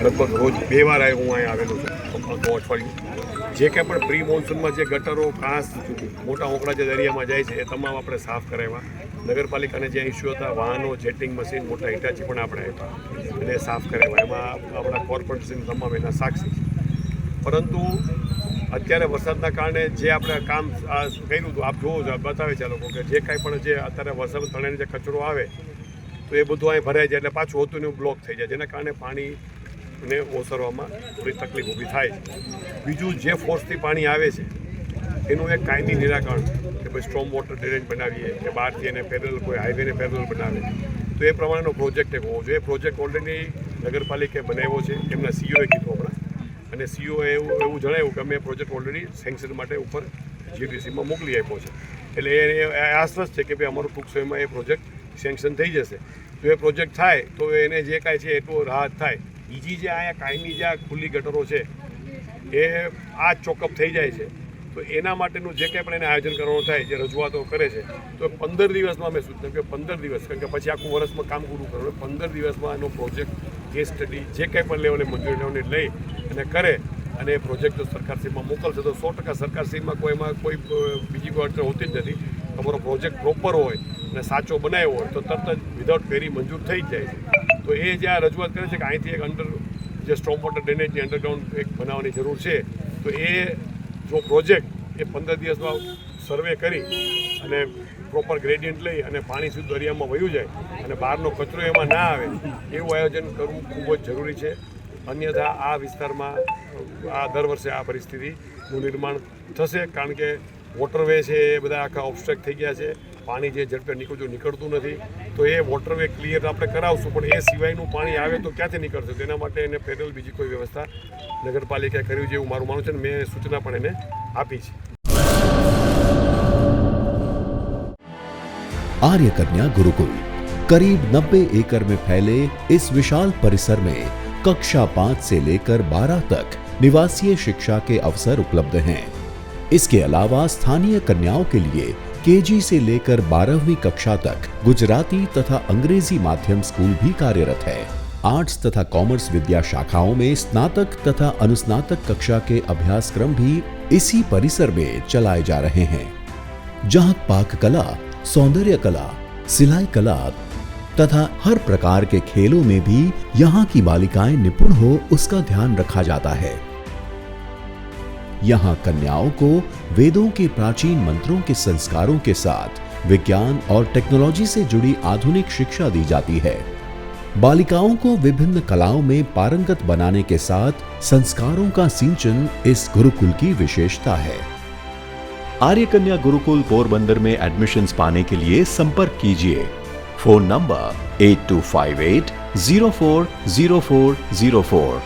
લગભગ રોજ 2 વાર હું અહીં આવેલો છું અઠવાડિયું. જે કંઈ પણ પ્રી મોન્સૂનમાં જે ગટરો કાંસ મોટા ઓકળા જે દરિયામાં જાય છે એ તમામ આપણે સાફ કરાવ્યા. નગરપાલિકાને જે ઇસ્યુ હતા વાહનો જેટિંગ મશીન મોટા હિટાચી પણ આપણે આપ્યા અને સાફ કરાવ્યા. એમાં આપણા કોર્પોરેશન તમામ એના સાક્ષી છે. પરંતુ અત્યારે વરસાદના કારણે જે આપણે કામ કર્યું હતું આપ જોવો છો બતાવે છે આ લોકો કે જે કાંઈ પણ જે અત્યારે વરસાદ તળેને જે કચરો આવે તો એ બધું અહીં ભરાઈ જાય એટલે પાછું હોતું ને બ્લોક થઈ જાય, જેના કારણે પાણીને ઓસરવામાં થોડી તકલીફ ઊભી થાય છે. બીજું જે ફોર્સથી પાણી આવે છે એનું એક કાયમી નિરાકરણ કે ભાઈ સ્ટ્રોમ વોટર ડ્રેનેજ બનાવીએ કે બહારથી એને પેરેલલ કોઈ હાઈવેને પેરેલલ બનાવે તો એ પ્રમાણેનો પ્રોજેક્ટ એક હોવો જોઈએ. પ્રોજેક્ટ ઓલરેડી નગરપાલિકાએ બનાવ્યો છે, એમના સીઓએ કીધું હમણાં, અને સીઓએ એવું જણાવ્યું કે અમે પ્રોજેક્ટ ઓલરેડી સેન્કશન માટે ઉપર જીડીસીમાં મોકલી આપ્યો છે. એટલે એ આશ્વસ્ત છે કે ભાઈ અમારું ટૂંક સમયમાં એ પ્રોજેક્ટ સેન્કશન થઈ જશે. જો એ પ્રોજેક્ટ થાય તો એને જે કાંઈ છે એટલું રાહત થાય. બીજી જે અહીંયા કાયમી જે આ ખુલ્લી ગટરો છે એ આ ચોકઅપ થઈ જાય છે તો એના માટેનું જે કંઈ પણ એને આયોજન કરવાનું થાય, જે રજૂઆતો કરે છે તો 15 દિવસમાં મેં સૂચના કે 15 દિવસ, કારણ કે પછી આખું વર્ષમાં કામ પૂરું કરવું, 15 દિવસમાં એનો પ્રોજેક્ટ કેસ સ્ટડી જે કંઈ પણ લેવલે મંજૂરી લેવાની લઈ અને કરે અને એ પ્રોજેક્ટ જો સરકારશ્રીમાં મોકલશે તો 100% સરકારશ્રીમાં કોઈ બીજી કોઈ અડચણ હોતી જ નથી. તમારો પ્રોજેક્ટ પ્રોપર હોય અને સાચો બનાવ્યો હોય તો તરત જ વિધાઉટ ક્વેરી મંજૂર થઈ જ જાય છે. તો એ જે આ રજૂઆત કરે છે કે અહીંથી એક જે સ્ટ્રોમ વોટર ડ્રેનેજની અંડરગ્રાઉન્ડ એક બનાવવાની જરૂર છે, તો એ જો પ્રોજેક્ટ એ 15 દિવસમાં સર્વે કરી અને પ્રોપર ગ્રેડિયન્ટ લઈ અને પાણી સુધી દરિયામાં વયું જાય અને બહારનો કચરો એમાં ના આવે એવું આયોજન કરવું ખૂબ જ જરૂરી છે. અન્યથા આ વિસ્તારમાં દર વર્ષે આ પરિસ્થિતિનું નિર્માણ થશે, કારણ કે વોટરવે છે એ બધા આખા ઓબ્સ્ટ્રક્ટ થઈ ગયા છે. પાણી જે ઝડપે નીકળતું નથી, તો એ વોટરવે ક્લિયર આપણે કરાવશું, પણ એ સિવાયનું પાણી આવે તો ક્યાંથી નીકળશે? તેના માટે એને પેરેલલ બીજી કોઈ વ્યવસ્થા નગરપાલિકાએ કરવી જોઈએ એવું મારું માનવું છે, અને મેં સૂચના પણ એને આપી છે. आर्य कन्या गुरुकुल करीब 90 एकड़ में फैले इस विशाल परिसर में कक्षा 5 से लेकर 12 तक निवासीय शिक्षा के अवसर उपलब्ध हैं। इसके अलावा स्थानीय कन्याओं के लिए केजी से लेकर 12वीं कक्षा तक गुजराती तथा अंग्रेजी माध्यम स्कूल भी कार्यरत है। आर्ट्स तथा कॉमर्स विद्या शाखाओं में स्नातक तथा अनुस्नातक कक्षा के अभ्यासक्रम भी इसी परिसर में चलाए जा रहे हैं, जहां पाक कला, सौंदर्य कला, सिलाई कला तथा हर प्रकार के खेलों में भी यहाँ की बालिकाएं निपुण हो उसका ध्यान रखा जाता है। यहाँ कन्याओं को वेदों के प्राचीन मंत्रों के संस्कारों के साथ विज्ञान और टेक्नोलॉजी से जुड़ी आधुनिक शिक्षा दी जाती है। बालिकाओं को विभिन्न कलाओं में पारंगत बनाने के साथ संस्कारों का सिंचन इस गुरुकुल की विशेषता है। आर्य कन्या गुरुकुल पोरबंदर में एडमिशन्स पाने के लिए संपर्क कीजिए। Phone number 8258 040404